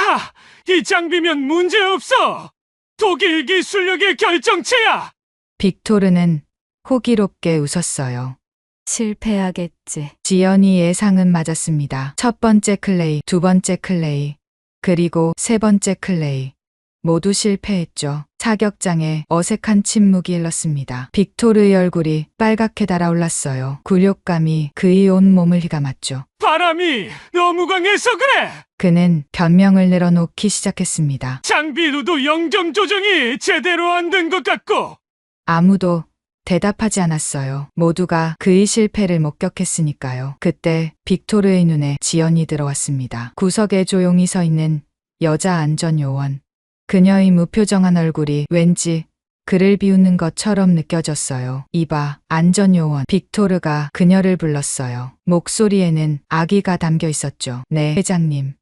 하하! 이 장비면 문제없어! 독일 기술력의 결정체야! 빅토르는 호기롭게 웃었어요. 실패하겠지. 지연이 예상은 맞았습니다. 첫 번째 클레이, 두 번째 클레이, 그리고 세 번째 클레이. 모두 실패했죠. 사격장에 어색한 침묵이 일렀습니다. 빅토르의 얼굴이 빨갛게 달아올랐어요. 굴욕감이 그의 온 몸을 휘감았죠. 바람이 너무 강해서 그래! 그는 변명을 내려놓기 시작했습니다. 장비로도 영점 조정이 제대로 안 된 것 같고! 아무도 대답하지 않았어요. 모두가 그의 실패를 목격했으니까요. 그때 빅토르의 눈에 지연이 들어왔습니다. 구석에 조용히 서 있는 여자 안전요원. 그녀의 무표정한 얼굴이 왠지 그를 비웃는 것처럼 느껴졌어요. 이봐, 안전요원. 빅토르가 그녀를 불렀어요. 목소리에는 악의가 담겨 있었죠. 네, 회장님.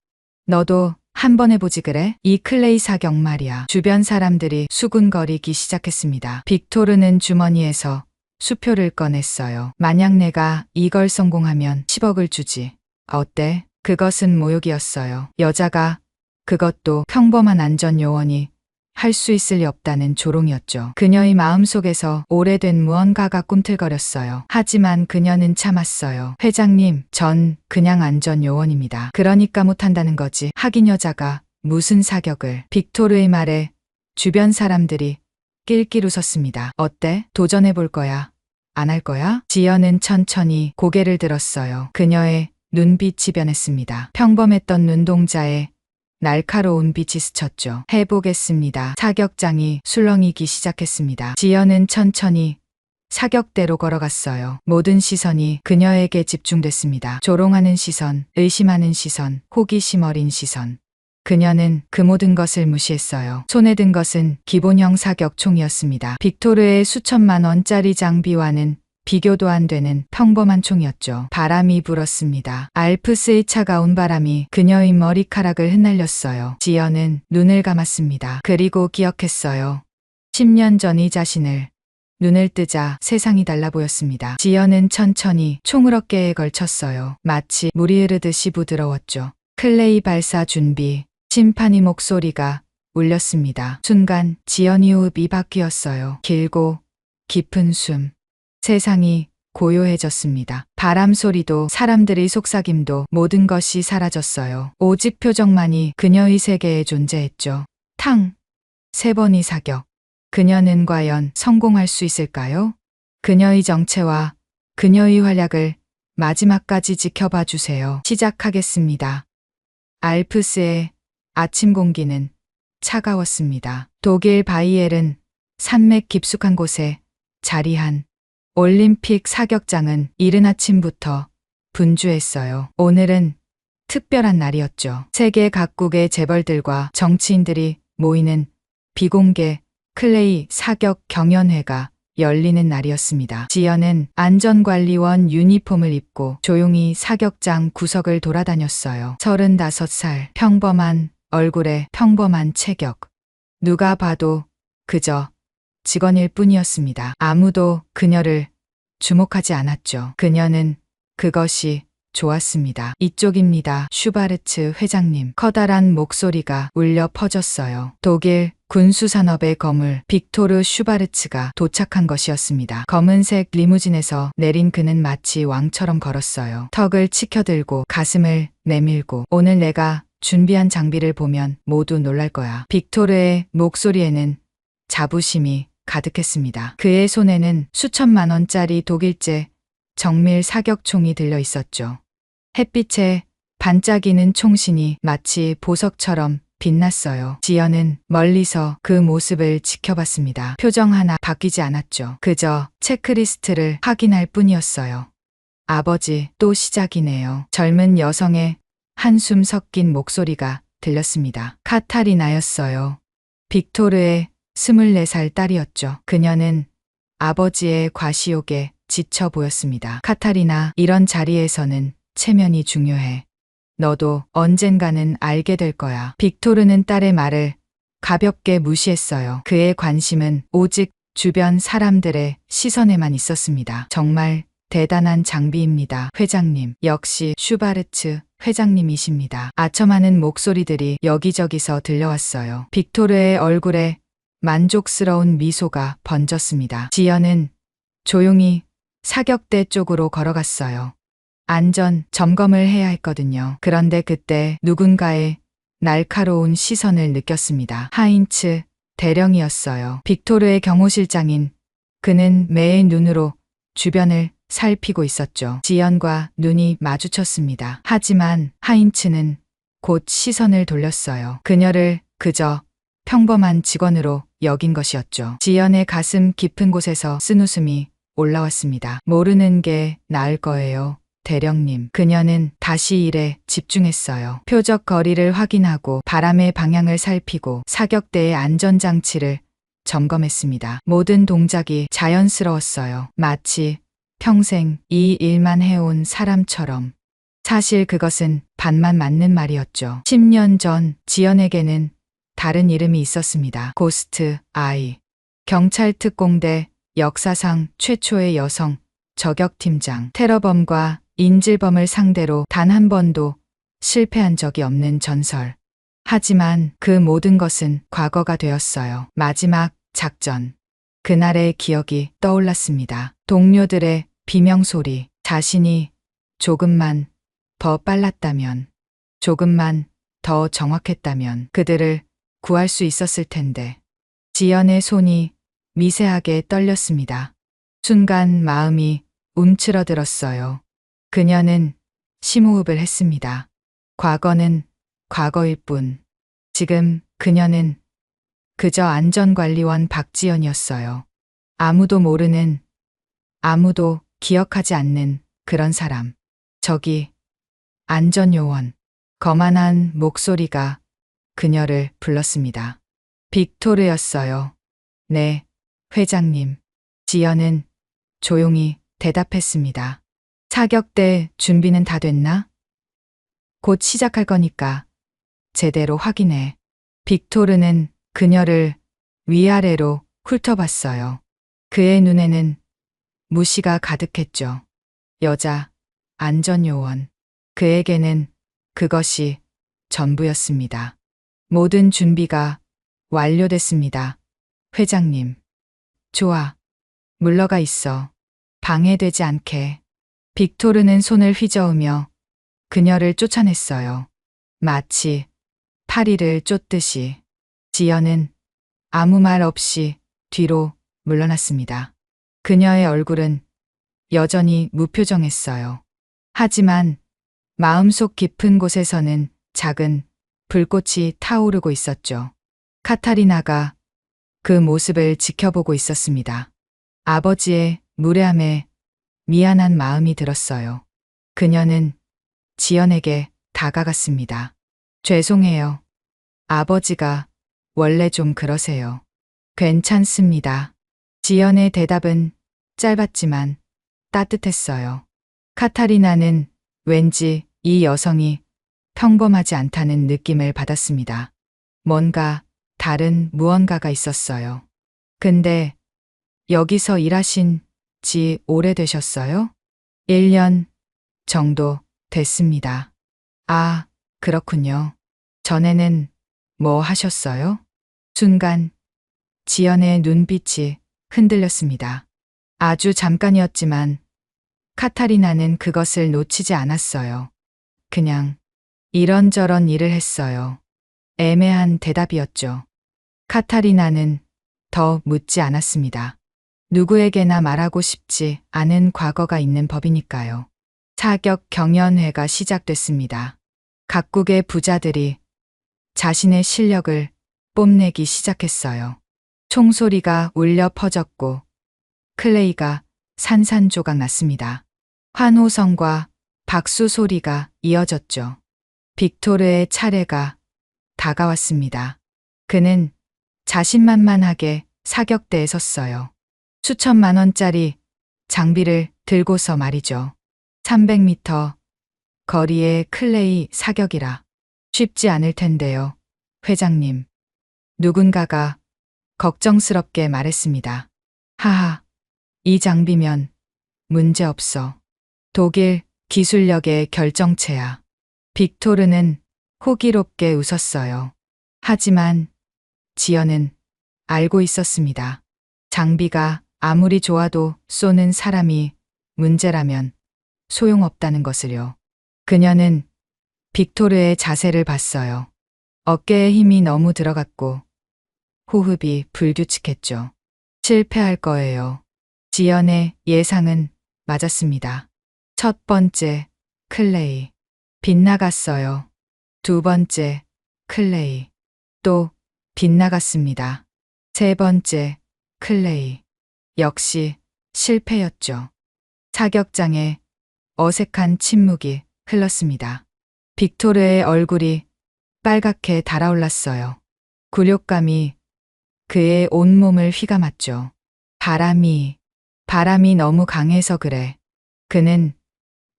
너도 한번 해보지 그래? 이 클레이 사격 말이야. 주변 사람들이 수군거리기 시작했습니다. 빅토르는 주머니에서 수표를 꺼냈어요. 만약 내가 이걸 성공하면 10억을 주지. 어때? 그것은 모욕이었어요. 여자가, 그것도 평범한 안전요원이 할 수 있을 리 없다는 조롱이었죠. 그녀의 마음속에서 오래된 무언가가 꿈틀거렸어요. 하지만 그녀는 참았어요. 회장님, 전 그냥 안전요원입니다. 그러니까 못한다는 거지. 하긴 여자가 무슨 사격을. 빅토르의 말에 주변 사람들이 낄낄 웃었습니다. 어때? 도전해볼 거야? 안 할 거야? 지연은 천천히 고개를 들었어요. 그녀의 눈빛이 변했습니다. 평범했던 눈동자에 날카로운 빛이 스쳤죠. 해보겠습니다. 사격장이 술렁이기 시작했습니다. 지연은 천천히 사격대로 걸어갔어요. 모든 시선이 그녀에게 집중됐습니다. 조롱하는 시선, 의심하는 시선, 호기심 어린 시선. 그녀는 그 모든 것을 무시했어요. 손에 든 것은 기본형 사격총이었습니다. 빅토르의 수천만 원짜리 장비와는 비교도 안 되는 평범한 총이었죠. 바람이 불었습니다. 알프스의 차가운 바람이 그녀의 머리카락을 흩날렸어요. 지연은 눈을 감았습니다. 그리고 기억했어요. 10년 전 이 자신을. 눈을 뜨자 세상이 달라 보였습니다. 지연은 천천히 총을 어깨에 걸쳤어요. 마치 물이 흐르듯이 부드러웠죠. 클레이 발사 준비. 심판의 목소리가 울렸습니다. 순간 지연의 호흡이 바뀌었어요. 길고 깊은 숨. 세상이 고요해졌습니다. 바람 소리도 사람들의 속삭임도 모든 것이 사라졌어요. 오직 표정만이 그녀의 세계에 존재했죠. 탕! 3번의 사격. 그녀는 과연 성공할 수 있을까요? 그녀의 정체와 그녀의 활약을 마지막까지 지켜봐 주세요. 시작하겠습니다. 알프스의 아침 공기는 차가웠습니다. 독일 바이에른 산맥 깊숙한 곳에 자리한 올림픽 사격장은 이른 아침부터 분주했어요. 오늘은 특별한 날이었죠. 세계 각국의 재벌들과 정치인들이 모이는 비공개 클레이 사격 경연회가 열리는 날이었습니다. 지연은 안전관리원 유니폼을 입고 조용히 사격장 구석을 돌아다녔어요. 35살, 평범한 얼굴에 평범한 체격. 누가 봐도 그저 직원일 뿐이었습니다. 아무도 그녀를 주목하지 않았죠. 그녀는 그것이 좋았습니다. 이쪽입니다. 슈바르츠 회장님. 커다란 목소리가 울려 퍼졌어요. 독일 군수산업의 거물 빅토르 슈바르츠가 도착한 것이었습니다. 검은색 리무진에서 내린 그는 마치 왕처럼 걸었어요. 턱을 치켜들고 가슴을 내밀고 오늘 내가 준비한 장비를 보면 모두 놀랄 거야. 빅토르의 목소리에는 자부심이 가득했습니다. 그의 손에는 수천만 원짜리 독일제 정밀 사격총이 들려 있었죠. 햇빛에 반짝이는 총신이 마치 보석처럼 빛났어요. 지연은 멀리서 그 모습을 지켜봤습니다. 표정 하나 바뀌지 않았죠. 그저 체크리스트를 확인할 뿐이었어요. 아버지, 또 시작이네요. 젊은 여성의 한숨 섞인 목소리가 들렸습니다. 카타리나였어요. 빅토르의 24살 딸이었죠. 그녀는 아버지의 과시욕에 지쳐 보였습니다. 카타리나, 이런 자리에서는 체면이 중요해. 너도 언젠가는 알게 될 거야. 빅토르는 딸의 말을 가볍게 무시했어요. 그의 관심은 오직 주변 사람들의 시선에만 있었습니다. 정말 대단한 장비입니다. 회장님, 역시 슈바르츠 회장님이십니다. 아첨하는 목소리들이 여기저기서 들려왔어요. 빅토르의 얼굴에 만족스러운 미소가 번졌습니다. 지연은 조용히 사격대 쪽으로 걸어갔어요. 안전 점검을 해야 했거든요. 그런데 그때 누군가의 날카로운 시선을 느꼈습니다. 하인츠 대령이었어요. 빅토르의 경호실장인 그는 매의 눈으로 주변을 살피고 있었죠. 지연과 눈이 마주쳤습니다. 하지만 하인츠는 곧 시선을 돌렸어요. 그녀를 그저 평범한 직원으로 여긴 것이었죠. 지연의 가슴 깊은 곳에서 쓴웃음이 올라왔습니다. 모르는 게 나을 거예요. 대령님. 그녀는 다시 일에 집중했어요. 표적 거리를 확인하고 바람의 방향을 살피고 사격대의 안전장치를 점검했습니다. 모든 동작이 자연스러웠어요. 마치 평생 이 일만 해온 사람처럼. 사실 그것은 반만 맞는 말이었죠. 10년 전 지연에게는 다른 이름이 있었습니다. 고스트 아이. 경찰 특공대 역사상 최초의 여성 저격팀장. 테러범과 인질범을 상대로 단 한 번도 실패한 적이 없는 전설. 하지만 그 모든 것은 과거가 되었어요. 마지막 작전. 그날의 기억이 떠올랐습니다. 동료들의 비명소리. 자신이 조금만 더 빨랐다면, 조금만 더 정확했다면 그들을 구할 수 있었을 텐데. 지연의 손이 미세하게 떨렸습니다. 순간 마음이 움츠러들었어요. 그녀는 심호흡을 했습니다. 과거는 과거일 뿐. 지금 그녀는 그저 안전관리원 박지연이었어요. 아무도 모르는, 아무도 기억하지 않는 그런 사람. 저기, 안전요원. 거만한 목소리가 그녀를 불렀습니다. 빅토르였어요. 네, 회장님. 지연은 조용히 대답했습니다. 사격대 준비는 다 됐나? 곧 시작할 거니까 제대로 확인해. 빅토르는 그녀를 위아래로 훑어봤어요. 그의 눈에는 무시가 가득했죠. 여자, 안전요원. 그에게는 그것이 전부였습니다. 모든 준비가 완료됐습니다. 회장님. 좋아. 물러가 있어. 방해되지 않게. 빅토르는 손을 휘저으며 그녀를 쫓아냈어요. 마치 파리를 쫓듯이. 지연은 아무 말 없이 뒤로 물러났습니다. 그녀의 얼굴은 여전히 무표정했어요. 하지만 마음속 깊은 곳에서는 작은 불꽃이 타오르고 있었죠. 카타리나가 그 모습을 지켜보고 있었습니다. 아버지의 무례함에 미안한 마음이 들었어요. 그녀는 지연에게 다가갔습니다. 죄송해요. 아버지가 원래 좀 그러세요. 괜찮습니다. 지연의 대답은 짧았지만 따뜻했어요. 카타리나는 왠지 이 여성이 평범하지 않다는 느낌을 받았습니다. 뭔가 다른 무언가가 있었어요. 근데 여기서 일하신 지 오래되셨어요? 1년 정도 됐습니다. 아, 그렇군요. 전에는 뭐 하셨어요? 순간 지연의 눈빛이 흔들렸습니다. 아주 잠깐이었지만 카타리나는 그것을 놓치지 않았어요. 그냥 이런저런 일을 했어요. 애매한 대답이었죠. 카타리나는 더 묻지 않았습니다. 누구에게나 말하고 싶지 않은 과거가 있는 법이니까요. 사격 경연회가 시작됐습니다. 각국의 부자들이 자신의 실력을 뽐내기 시작했어요. 총소리가 울려 퍼졌고 클레이가 산산조각 났습니다. 환호성과 박수 소리가 이어졌죠. 빅토르의 차례가 다가왔습니다. 그는 자신만만하게 사격대에 섰어요. 수천만 원짜리 장비를 들고서 말이죠. 300m 거리의 클레이 사격이라 쉽지 않을 텐데요. 회장님. 누군가가 걱정스럽게 말했습니다. 하하, 이 장비면 문제 없어. 독일 기술력의 결정체야. 빅토르는 호기롭게 웃었어요. 하지만 지연은 알고 있었습니다. 장비가 아무리 좋아도 쏘는 사람이 문제라면 소용없다는 것을요. 그녀는 빅토르의 자세를 봤어요. 어깨에 힘이 너무 들어갔고 호흡이 불규칙했죠. 실패할 거예요. 지연의 예상은 맞았습니다. 첫 번째 클레이. 빗나갔어요. 두 번째 클레이. 또 빗나갔습니다. 세 번째 클레이. 역시 실패였죠. 사격장에 어색한 침묵이 흘렀습니다. 빅토르의 얼굴이 빨갛게 달아올랐어요. 굴욕감이 그의 온몸을 휘감았죠. 바람이 너무 강해서 그래. 그는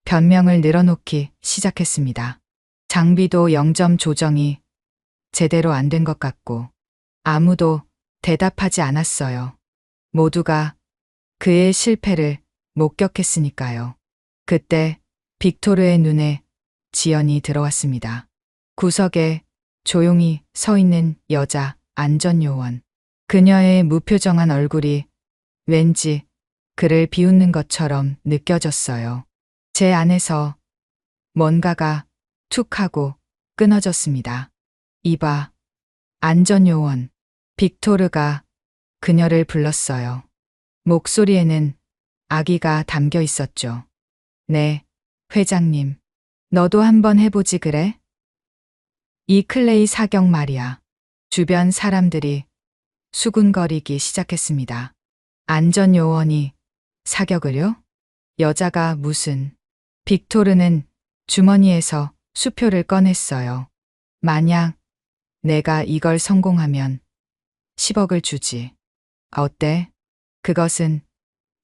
변명을 늘어놓기 시작했습니다. 장비도 0점 조정이 제대로 안 된 것 같고 아무도 대답하지 않았어요. 모두가 그의 실패를 목격했으니까요. 그때 빅토르의 눈에 지연이 들어왔습니다. 구석에 조용히 서 있는 여자 안전요원. 그녀의 무표정한 얼굴이 왠지 그를 비웃는 것처럼 느껴졌어요. 제 안에서 뭔가가 툭 하고 끊어졌습니다. 이봐, 안전요원. 빅토르가 그녀를 불렀어요. 목소리에는 아기가 담겨 있었죠. 네, 회장님. 너도 한번 해보지 그래? 이 클레이 사격 말이야. 주변 사람들이 수군거리기 시작했습니다. 안전요원이 사격을요? 여자가 무슨. 빅토르는 주머니에서 수표를 꺼냈어요. 만약 내가 이걸 성공하면 10억을 주지. 어때? 그것은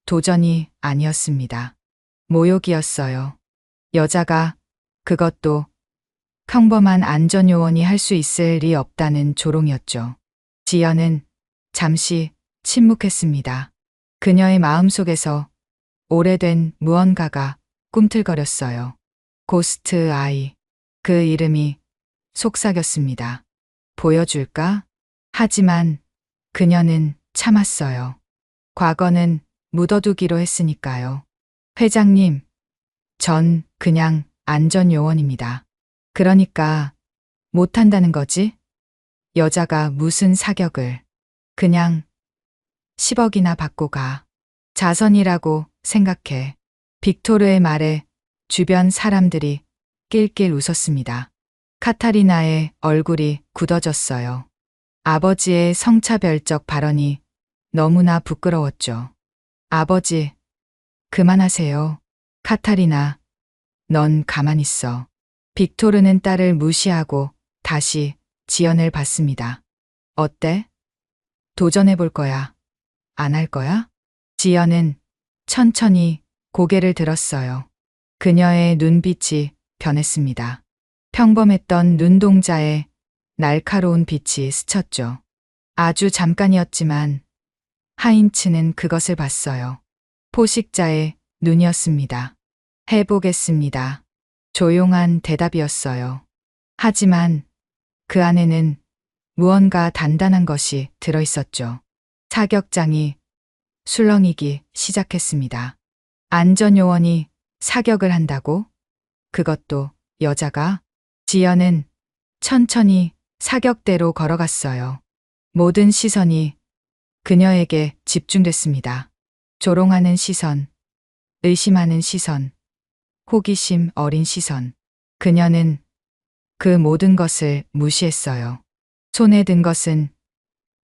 도전이 아니었습니다. 모욕이었어요. 여자가 그것도 평범한 안전요원이 할 수 있을 리 없다는 조롱이었죠. 지연은 잠시 침묵했습니다. 그녀의 마음속에서 오래된 무언가가 꿈틀거렸어요. 고스트 아이. 그 이름이 속삭였습니다. 보여줄까? 하지만 그녀는 참았어요. 과거는 묻어두기로 했으니까요. 회장님, 전 그냥 안전요원입니다. 그러니까 못한다는 거지? 여자가 무슨 사격을. 그냥 10억이나 받고 가. 자선이라고 생각해. 빅토르의 말에 주변 사람들이 낄낄 웃었습니다. 카타리나의 얼굴이 굳어졌어요. 아버지의 성차별적 발언이 너무나 부끄러웠죠. 아버지, 그만하세요. 카타리나, 넌 가만히 있어. 빅토르는 딸을 무시하고 다시 지연을 봤습니다. 어때? 도전해볼 거야. 안 할 거야? 지연은 천천히 고개를 들었어요. 그녀의 눈빛이 변했습니다. 평범했던 눈동자에 날카로운 빛이 스쳤죠. 아주 잠깐이었지만 하인츠는 그것을 봤어요. 포식자의 눈이었습니다. 해보겠습니다. 조용한 대답이었어요. 하지만 그 안에는 무언가 단단한 것이 들어있었죠. 사격장이 술렁이기 시작했습니다. 안전요원이 사격을 한다고? 그것도 여자가? 지연은 천천히 사격대로 걸어갔어요. 모든 시선이 그녀에게 집중됐습니다. 조롱하는 시선, 의심하는 시선, 호기심 어린 시선. 그녀는 그 모든 것을 무시했어요. 손에 든 것은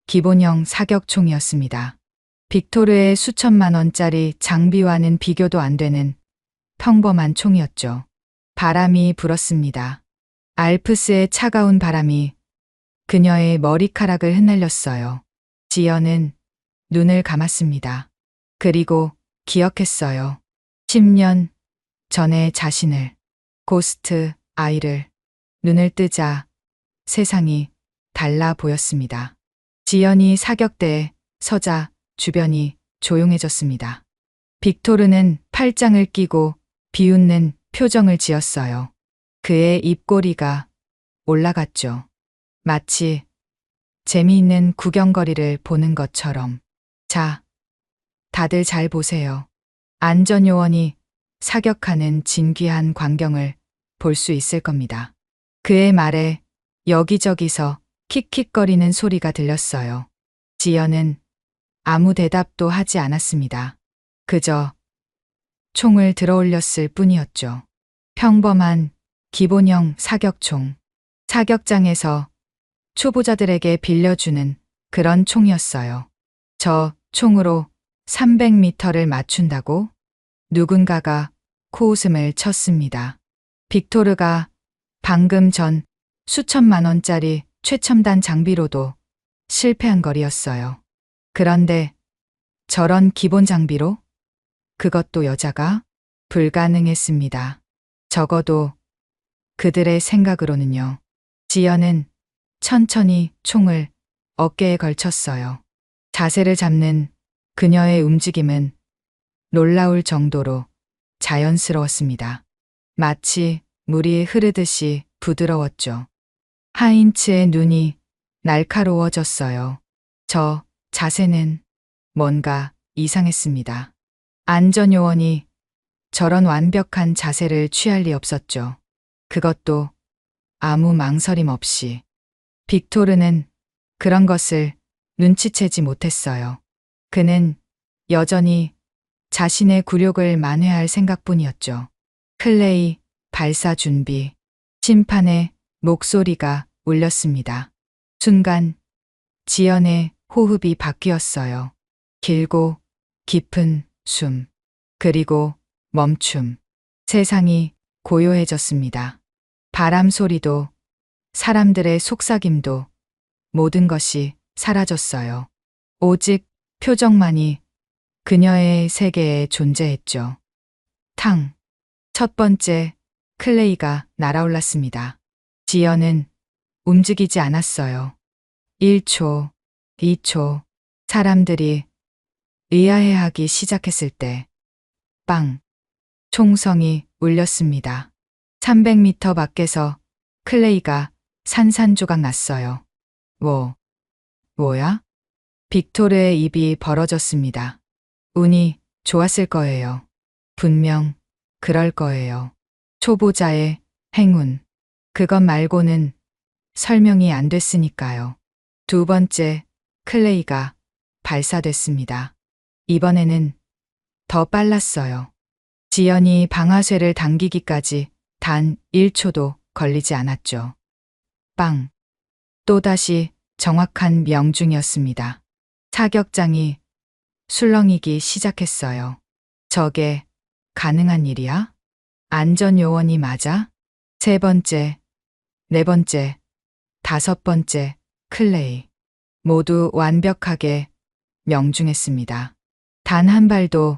기본형 사격총이었습니다. 빅토르의 수천만 원짜리 장비와는 비교도 안 되는 평범한 총이었죠. 바람이 불었습니다. 알프스의 차가운 바람이 그녀의 머리카락을 흩날렸어요. 지연은 눈을 감았습니다. 그리고 기억했어요. 10년 전의 자신을, 고스트 아이를. 눈을 뜨자 세상이 달라 보였습니다. 지연이 사격대에 서자 주변이 조용해졌습니다. 빅토르는 팔짱을 끼고 비웃는 표정을 지었어요. 그의 입꼬리가 올라갔죠. 마치 재미있는 구경거리를 보는 것처럼. 자, 다들 잘 보세요. 안전요원이 사격하는 진귀한 광경을 볼 수 있을 겁니다. 그의 말에 여기저기서 킥킥거리는 소리가 들렸어요. 지연은 아무 대답도 하지 않았습니다. 그저 총을 들어 올렸을 뿐이었죠. 평범한 기본형 사격총. 사격장에서 초보자들에게 빌려주는 그런 총이었어요. 저 총으로 300m를 맞춘다고? 누군가가 코웃음을 쳤습니다. 빅토르가 방금 전 수천만 원짜리 최첨단 장비로도 실패한 거리였어요. 그런데 저런 기본 장비로? 그것도 여자가? 불가능했습니다. 적어도 그들의 생각으로는요. 지연은 천천히 총을 어깨에 걸쳤어요. 자세를 잡는 그녀의 움직임은 놀라울 정도로 자연스러웠습니다. 마치 물이 흐르듯이 부드러웠죠. 하인츠의 눈이 날카로워졌어요. 저 자세는 뭔가 이상했습니다. 안전요원이 저런 완벽한 자세를 취할 리 없었죠. 그것도 아무 망설임 없이. 빅토르는 그런 것을 눈치채지 못했어요. 그는 여전히 자신의 굴욕을 만회할 생각뿐이었죠. 클레이, 발사 준비. 심판의 목소리가 울렸습니다. 순간 지연의 호흡이 바뀌었어요. 길고 깊은 숨. 그리고 멈춤. 세상이 고요해졌습니다. 바람 소리도, 사람들의 속삭임도, 모든 것이 사라졌어요. 오직 표정만이 그녀의 세계에 존재했죠. 탕. 첫 번째 클레이가 날아올랐습니다. 지연은 움직이지 않았어요. 1초, 2초, 사람들이 의아해하기 시작했을 때, 빵. 총성이 울렸습니다. 300m 밖에서 클레이가 산산조각 났어요. 뭐야? 빅토르의 입이 벌어졌습니다. 운이 좋았을 거예요. 분명 그럴 거예요. 초보자의 행운. 그것 말고는 설명이 안 됐으니까요. 두 번째 클레이가 발사됐습니다. 이번에는 더 빨랐어요. 지연이 방아쇠를 당기기까지 단 1초도 걸리지 않았죠. 빵. 또다시 정확한 명중이었습니다. 사격장이 술렁이기 시작했어요. 저게 가능한 일이야? 안전요원이 맞아? 세 번째, 네 번째, 다섯 번째 클레이. 모두 완벽하게 명중했습니다. 단 한 발도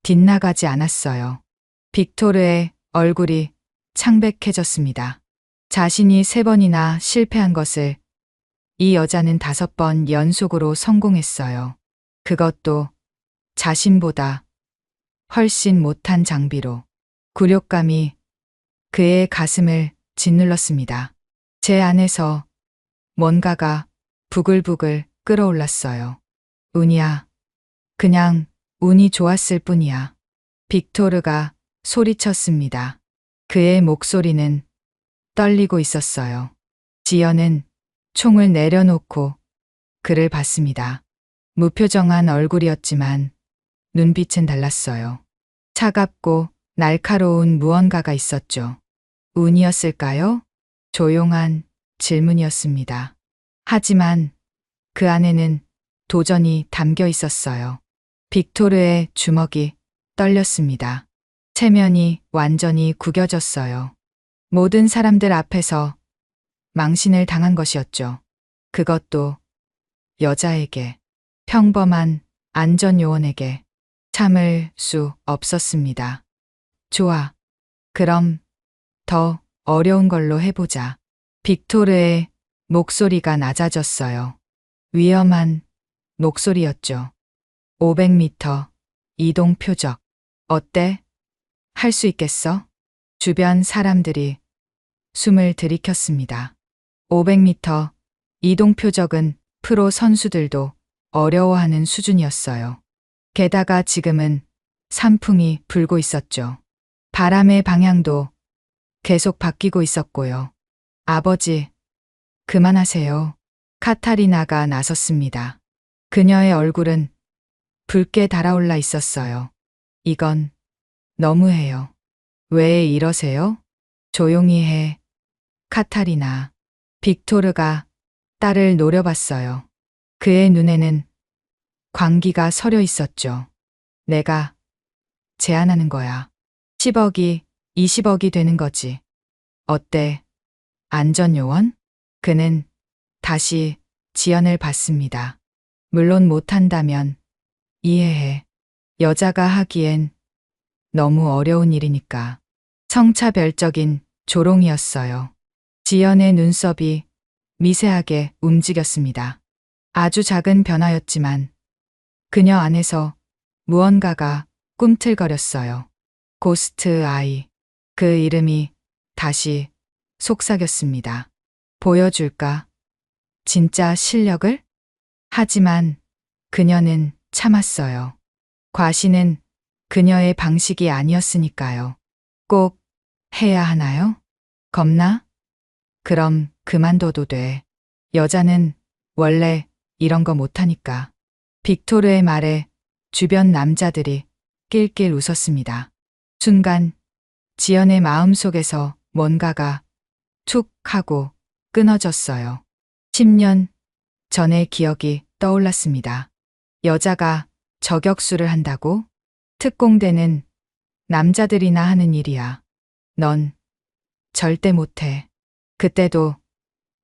빗나가지 않았어요. 빅토르의 얼굴이 창백해졌습니다. 자신이 3번이나 실패한 것을 이 여자는 5번 연속으로 성공했어요. 그것도 자신보다 훨씬 못한 장비로. 굴욕감이 그의 가슴을 짓눌렀습니다. 제 안에서 뭔가가 부글부글 끓어올랐어요. 운이야. 그냥 운이 좋았을 뿐이야. 빅토르가 소리쳤습니다. 그의 목소리는 떨리고 있었어요. 지연은 총을 내려놓고 그를 봤습니다. 무표정한 얼굴이었지만 눈빛은 달랐어요. 차갑고 날카로운 무언가가 있었죠. 운이었을까요? 조용한 질문이었습니다. 하지만 그 안에는 도전이 담겨 있었어요. 빅토르의 주먹이 떨렸습니다. 체면이 완전히 구겨졌어요. 모든 사람들 앞에서 망신을 당한 것이었죠. 그것도 여자에게, 평범한 안전요원에게. 참을 수 없었습니다. 좋아. 그럼 더 어려운 걸로 해보자. 빅토르의 목소리가 낮아졌어요. 위험한 목소리였죠. 500m 이동 표적. 어때? 할 수 있겠어? 주변 사람들이 숨을 들이켰습니다. 500m 이동 표적은 프로 선수들도 어려워하는 수준이었어요. 게다가 지금은 산풍이 불고 있었죠. 바람의 방향도 계속 바뀌고 있었고요. 아버지, 그만하세요. 카타리나가 나섰습니다. 그녀의 얼굴은 붉게 달아올라 있었어요. 이건 너무해요. 왜 이러세요? 조용히 해. 카타리나. 빅토르가 딸을 노려봤어요. 그의 눈에는 광기가 서려 있었죠. 내가 제안하는 거야. 10억이 20억이 되는 거지. 어때? 안전요원? 그는 다시 지연을 받습니다. 물론 못한다면 이해해. 여자가 하기엔 너무 어려운 일이니까. 성차별적인 조롱이었어요. 지연의 눈썹이 미세하게 움직였습니다. 아주 작은 변화였지만 그녀 안에서 무언가가 꿈틀거렸어요. 고스트 아이. 그 이름이 다시 속삭였습니다. 보여줄까? 진짜 실력을? 하지만 그녀는 참았어요. 과시는 그녀의 방식이 아니었으니까요. 꼭 해야 하나요? 겁나? 그럼 그만둬도 돼. 여자는 원래 이런 거 못하니까. 빅토르의 말에 주변 남자들이 낄낄 웃었습니다. 순간 지연의 마음속에서 뭔가가 툭 하고 끊어졌어요. 10년 전의 기억이 떠올랐습니다. 여자가 저격수를 한다고? 특공대는 남자들이나 하는 일이야. 넌 절대 못해. 그때도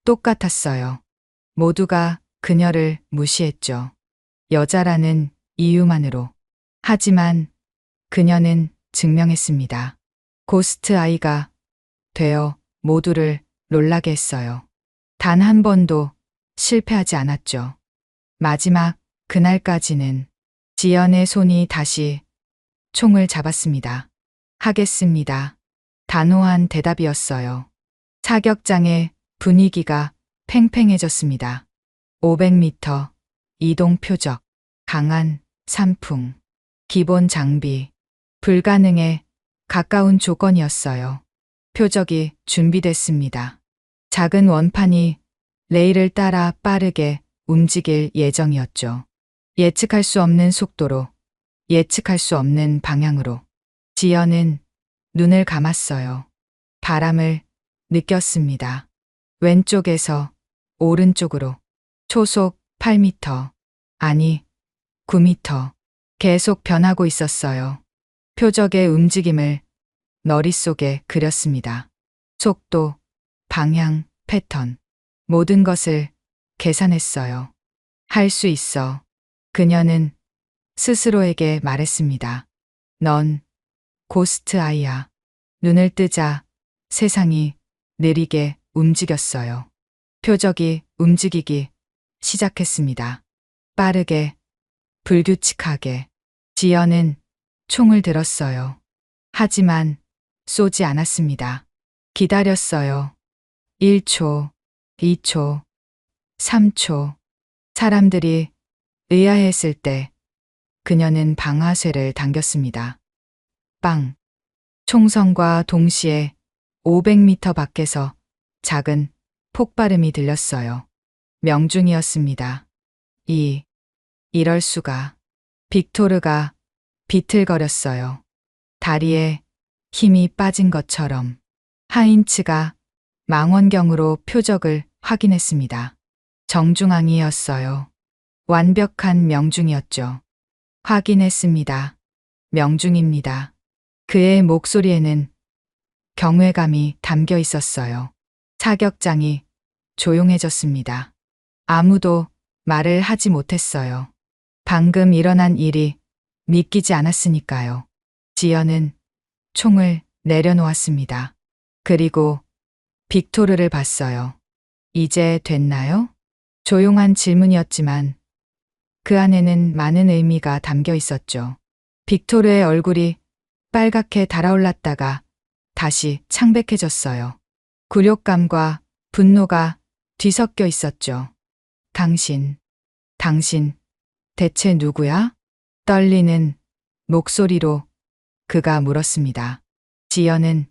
똑같았어요. 모두가 그녀를 무시했죠. 여자라는 이유만으로. 하지만 그녀는 증명했습니다. 고스트 아이가 되어 모두를 놀라게 했어요. 단 한 번도 실패하지 않았죠. 마지막 그날까지는. 지연의 손이 다시 총을 잡았습니다. 하겠습니다. 단호한 대답이었어요. 사격장의 분위기가 팽팽해졌습니다. 500m 이동 표적, 강한 산풍, 기본 장비, 불가능에 가까운 조건이었어요. 표적이 준비됐습니다. 작은 원판이 레일을 따라 빠르게 움직일 예정이었죠. 예측할 수 없는 속도로, 예측할 수 없는 방향으로. 지연은 눈을 감았어요. 바람을 느꼈습니다. 왼쪽에서 오른쪽으로. 초속 8m, 아니 9m. 계속 변하고 있었어요. 표적의 움직임을 머릿속에 그렸습니다. 속도, 방향, 패턴. 모든 것을 계산했어요. 할 수 있어. 그녀는 스스로에게 말했습니다. 넌 고스트 아이야. 눈을 뜨자 세상이 느리게 움직였어요. 표적이 움직이기 시작했습니다. 빠르게, 불규칙하게. 지연은 총을 들었어요. 하지만 쏘지 않았습니다. 기다렸어요. 1초, 2초, 3초. 사람들이 의아해했을 때 그녀는 방아쇠를 당겼습니다. 빵. 총성과 동시에 500m 밖에서 작은 폭발음이 들렸어요. 명중이었습니다. 이럴 수가. 빅토르가 비틀거렸어요. 다리에 힘이 빠진 것처럼. 하인츠가 망원경으로 표적을 확인했습니다. 정중앙이었어요. 완벽한 명중이었죠. 확인했습니다. 명중입니다. 그의 목소리에는 경외감이 담겨 있었어요. 사격장이 조용해졌습니다. 아무도 말을 하지 못했어요. 방금 일어난 일이 믿기지 않았으니까요. 지연은 총을 내려놓았습니다. 그리고 빅토르를 봤어요. 이제 됐나요? 조용한 질문이었지만 그 안에는 많은 의미가 담겨 있었죠. 빅토르의 얼굴이 빨갛게 달아올랐다가 다시 창백해졌어요. 굴욕감과 분노가 뒤섞여 있었죠. 당신, 대체 누구야? 떨리는 목소리로 그가 물었습니다. 지연은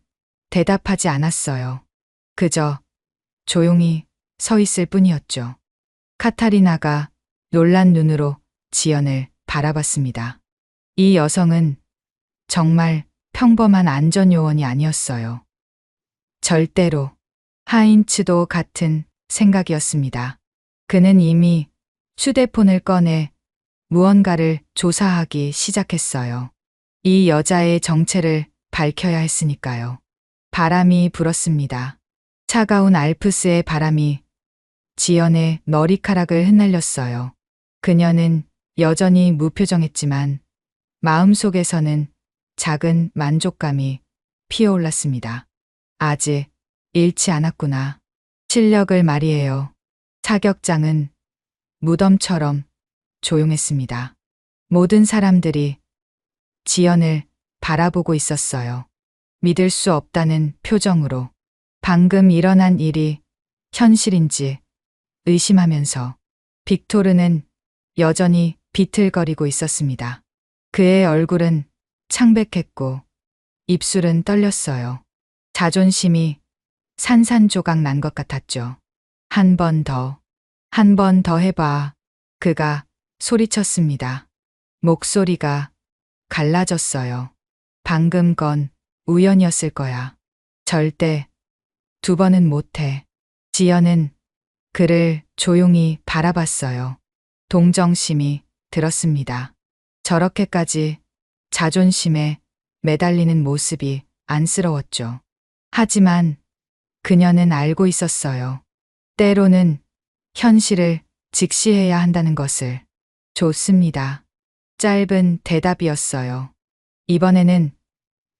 대답하지 않았어요. 그저 조용히 서 있을 뿐이었죠. 카타리나가 놀란 눈으로 지연을 바라봤습니다. 이 여성은 정말 평범한 안전요원이 아니었어요. 절대로. 하인츠도 같은 생각이었습니다. 그는 이미 휴대폰을 꺼내 무언가를 조사하기 시작했어요. 이 여자의 정체를 밝혀야 했으니까요. 바람이 불었습니다. 차가운 알프스의 바람이 지연의 머리카락을 흩날렸어요. 그녀는 여전히 무표정했지만 마음속에서는 작은 만족감이 피어올랐습니다. 아직 잃지 않았구나. 실력을 말이에요. 사격장은 무덤처럼 조용했습니다. 모든 사람들이 지연을 바라보고 있었어요. 믿을 수 없다는 표정으로. 방금 일어난 일이 현실인지 의심하면서. 빅토르는 여전히 비틀거리고 있었습니다. 그의 얼굴은 창백했고 입술은 떨렸어요. 자존심이 산산조각 난 것 같았죠. 한 번 더 해봐. 그가 소리쳤습니다. 목소리가 갈라졌어요. 방금 건 우연이었을 거야. 절대 두 번은 못해. 지연은 그를 조용히 바라봤어요. 동정심이 들었습니다. 저렇게까지 자존심에 매달리는 모습이 안쓰러웠죠. 하지만 그녀는 알고 있었어요. 때로는 현실을 직시해야 한다는 것을. 좋습니다. 짧은 대답이었어요. 이번에는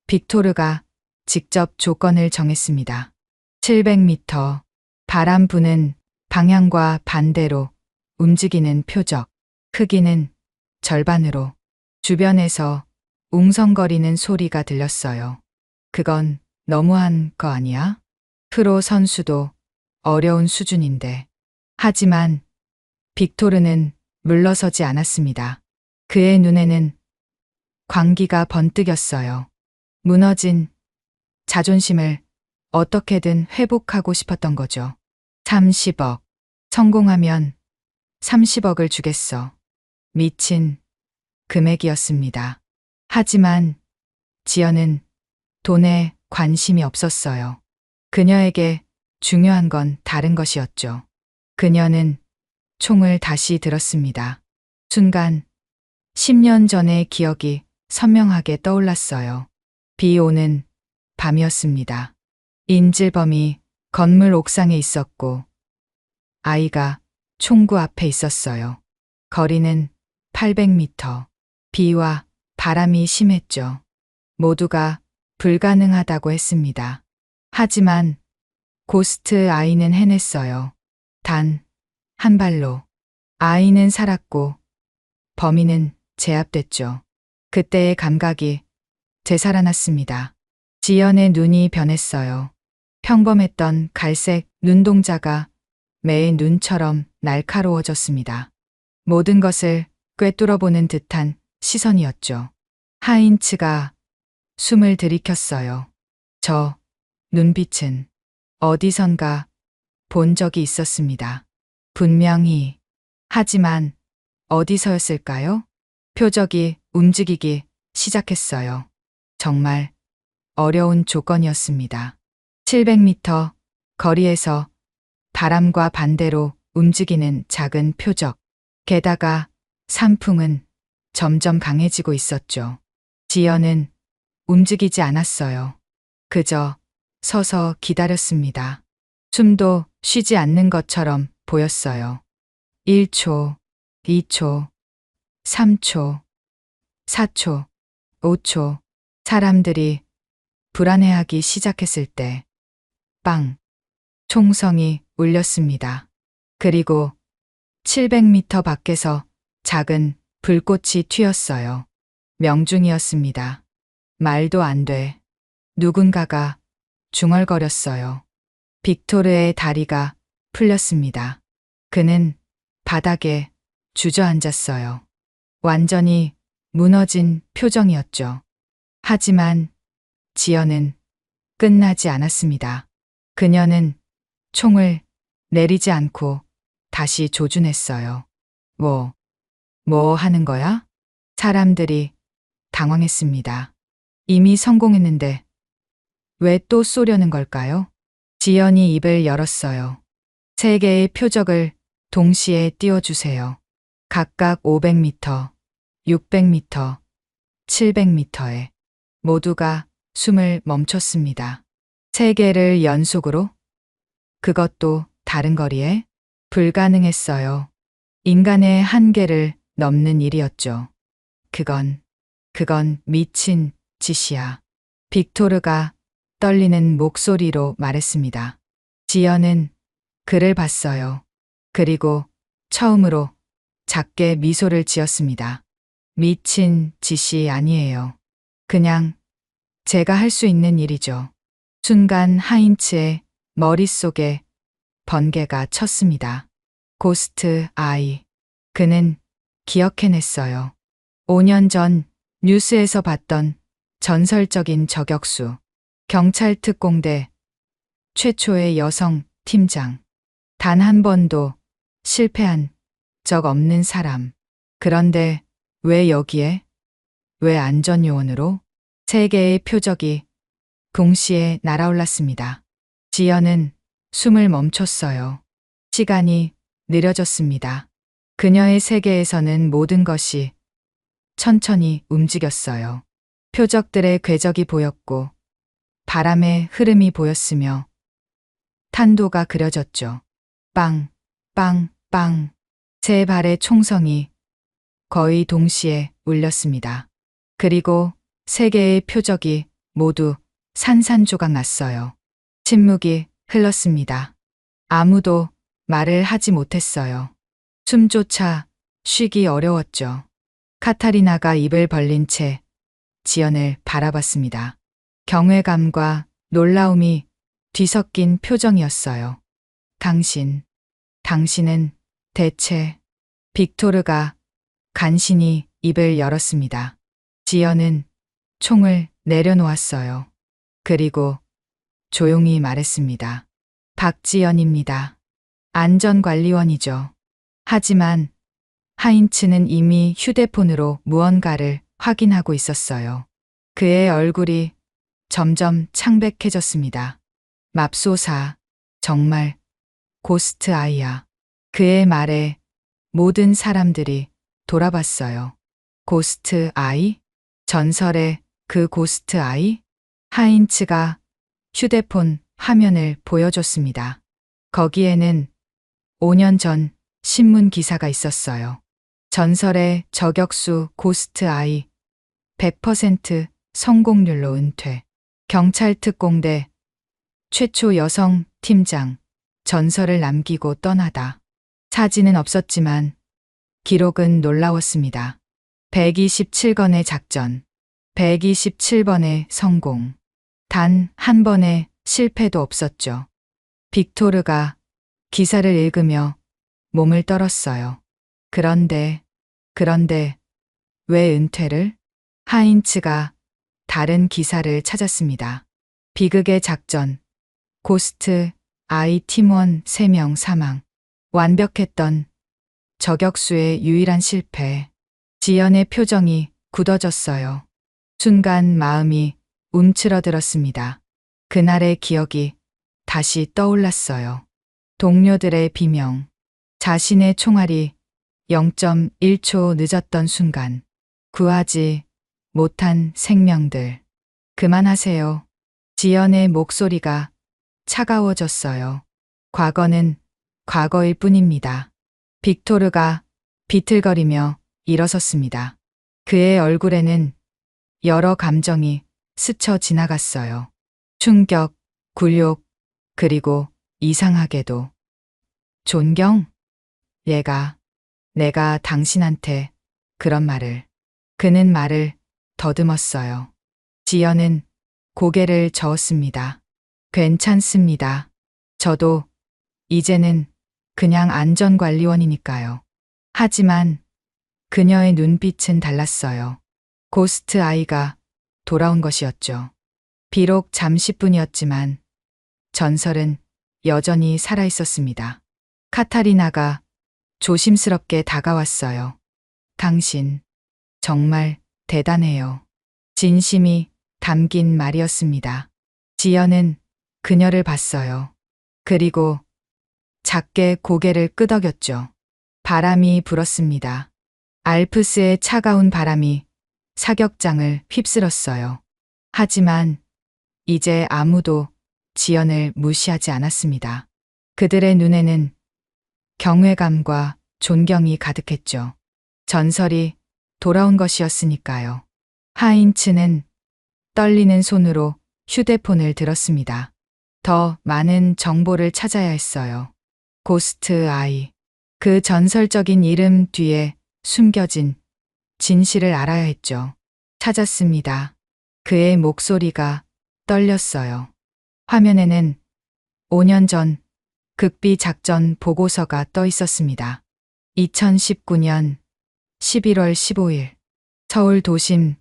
빅토르가 직접 조건을 정했습니다. 700m, 바람 부는 방향과 반대로 움직이는 표적, 크기는 절반으로. 주변에서 웅성거리는 소리가 들렸어요. 그건 너무한 거 아니야? 프로 선수도 어려운 수준인데. 하지만 빅토르는 물러서지 않았습니다. 그의 눈에는 광기가 번뜩였어요. 무너진 자존심을 어떻게든 회복하고 싶었던 거죠. 30억. 성공하면 30억을 주겠어. 미친 금액이었습니다. 하지만 지연은 돈에 관심이 없었어요. 그녀에게 중요한 건 다른 것이었죠. 그녀는 총을 다시 들었습니다. 순간 10년 전의 기억이 선명하게 떠올랐어요. 비 오는 밤이었습니다. 인질범이 건물 옥상에 있었고 아이가 총구 앞에 있었어요. 거리는 800m. 비와 바람이 심했죠. 모두가 불가능하다고 했습니다. 하지만 고스트 아이는 해냈어요. 단 한 발로. 아이는 살았고 범인은 제압됐죠. 그때의 감각이 되살아났습니다. 지연의 눈이 변했어요. 평범했던 갈색 눈동자가 매의 눈처럼 날카로워졌습니다. 모든 것을 꿰뚫어보는 듯한 시선이었죠. 하인츠가 숨을 들이켰어요. 저 눈빛은 어디선가 본 적이 있었습니다. 분명히. 하지만 어디서였을까요? 표적이 움직이기 시작했어요. 정말 어려운 조건이었습니다. 700m 거리에서 바람과 반대로 움직이는 작은 표적. 게다가 산풍은 점점 강해지고 있었죠. 지연은 움직이지 않았어요. 그저 서서 기다렸습니다. 숨도 쉬지 않는 것처럼 보였어요. 1초, 2초, 3초, 4초, 5초. 사람들이 불안해하기 시작했을 때 빵! 총성이 울렸습니다. 그리고 700m 밖에서 작은 불꽃이 튀었어요. 명중이었습니다. 말도 안 돼. 누군가가 중얼거렸어요. 빅토르의 다리가 풀렸습니다. 그는 바닥에 주저앉았어요. 완전히 무너진 표정이었죠. 하지만 지연은 끝나지 않았습니다. 그녀는 총을 내리지 않고 다시 조준했어요. 뭐 하는 거야? 사람들이 당황했습니다. 이미 성공했는데 왜 또 쏘려는 걸까요? 지연이 입을 열었어요. 세 개의 표적을 동시에 띄워주세요. 각각 500m, 600m, 700m에 모두가 숨을 멈췄습니다. 세 개를 연속으로? 그것도 다른 거리에? 불가능했어요. 인간의 한계를 넘는 일이었죠. 그건 미친 짓이야. 빅토르가 떨리는 목소리로 말했습니다. 지연은 그를 봤어요. 그리고 처음으로 작게 미소를 지었습니다. 미친 짓이 아니에요. 그냥 제가 할 수 있는 일이죠. 순간 하인츠의 머릿속에 번개가 쳤습니다. 고스트 아이. 그는 기억해냈어요. 5년 전 뉴스에서 봤던 전설적인 저격수. 경찰 특공대 최초의 여성 팀장. 단 한 번도 실패한 적 없는 사람. 그런데 왜 여기에? 왜 안전요원으로? 세 개의 표적이 동시에 날아올랐습니다. 지연은 숨을 멈췄어요. 시간이 느려졌습니다. 그녀의 세계에서는 모든 것이 천천히 움직였어요. 표적들의 궤적이 보였고 바람의 흐름이 보였으며 탄도가 그려졌죠. 빵, 빵, 빵. 세 발의 총성이 거의 동시에 울렸습니다. 그리고 세 개의 표적이 모두 산산조각 났어요. 침묵이 흘렀습니다. 아무도 말을 하지 못했어요. 숨조차 쉬기 어려웠죠. 카타리나가 입을 벌린 채 지연을 바라봤습니다. 경외감과 놀라움이 뒤섞인 표정이었어요. 당신은 대체... 빅토르가 간신히 입을 열었습니다. 지연은 총을 내려놓았어요. 그리고 조용히 말했습니다. 박지연입니다. 안전관리원이죠. 하지만 하인츠는 이미 휴대폰으로 무언가를 확인하고 있었어요. 그의 얼굴이 점점 창백해졌습니다. 맙소사, 정말 고스트 아이야. 그의 말에 모든 사람들이 돌아봤어요. 고스트 아이? 전설의 그 고스트 아이? 하인츠가 휴대폰 화면을 보여줬습니다. 거기에는 5년 전 신문 기사가 있었어요. 전설의 저격수 고스트 아이 100% 성공률로 은퇴. 경찰 특공대 최초 여성 팀장 전설을 남기고 떠나다. 사진은 없었지만 기록은 놀라웠습니다. 127건의 작전, 127번의 성공. 단 한 번의 실패도 없었죠. 빅토르가 기사를 읽으며 몸을 떨었어요. 그런데 왜 은퇴를? 하인츠가 다른 기사를 찾았습니다. 비극의 작전, 고스트 아이 팀원 3명 사망. 완벽했던 저격수의 유일한 실패. 지연의 표정이 굳어졌어요. 순간 마음이 움츠러들었습니다. 그날의 기억이 다시 떠올랐어요. 동료들의 비명, 자신의 총알이 0.1초 늦었던 순간, 구하지 못한 생명들. 그만하세요. 지연의 목소리가 차가워졌어요. 과거는 과거일 뿐입니다. 빅토르가 비틀거리며 일어섰습니다. 그의 얼굴에는 여러 감정이 스쳐 지나갔어요. 충격, 굴욕, 그리고 이상하게도 존경? 내가 당신한테 그런 말을. 그는 말을 더듬었어요. 지연은 고개를 저었습니다. 괜찮습니다. 저도 이제는 그냥 안전관리원이니까요. 하지만 그녀의 눈빛은 달랐어요. 고스트 아이가 돌아온 것이었죠. 비록 잠시뿐이었지만 전설은 여전히 살아있었습니다. 카타리나가 조심스럽게 다가왔어요. 당신 정말 대단해요. 진심이 담긴 말이었습니다. 지연은 그녀를 봤어요. 그리고 작게 고개를 끄덕였죠. 바람이 불었습니다. 알프스의 차가운 바람이 사격장을 휩쓸었어요. 하지만 이제 아무도 지연을 무시하지 않았습니다. 그들의 눈에는 경외감과 존경이 가득했죠. 전설이 돌아온 것이었으니까요. 하인츠는 떨리는 손으로 휴대폰을 들었습니다. 더 많은 정보를 찾아야 했어요. 고스트 아이. 그 전설적인 이름 뒤에 숨겨진 진실을 알아야 했죠. 찾았습니다. 그의 목소리가 떨렸어요. 화면에는 5년 전 극비 작전 보고서가 떠 있었습니다. 2019년 11월 15일 서울 도심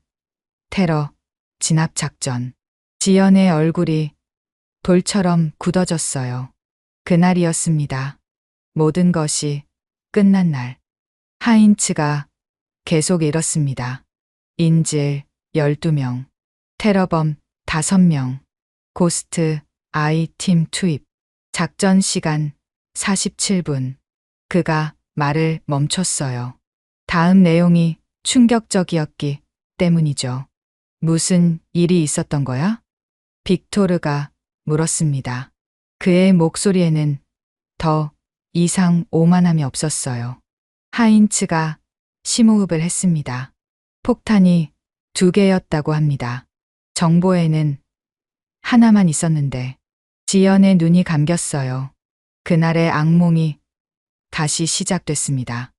테러 진압 작전. 지연의 얼굴이 돌처럼 굳어졌어요. 그날이었습니다. 모든 것이 끝난 날. 하인츠가 계속 잃었습니다. 인질 12명, 테러범 5명, 고스트 아이 팀 투입, 작전 시간 47분. 그가 말을 멈췄어요. 다음 내용이 충격적이었기 때문이죠. 무슨 일이 있었던 거야? 빅토르가 물었습니다. 그의 목소리에는 더 이상 오만함이 없었어요. 하인츠가 심호흡을 했습니다. 폭탄이 2개였다고 합니다. 정보에는 하나만 있었는데 지연의 눈이 감겼어요. 그날의 악몽이 다시 시작됐습니다.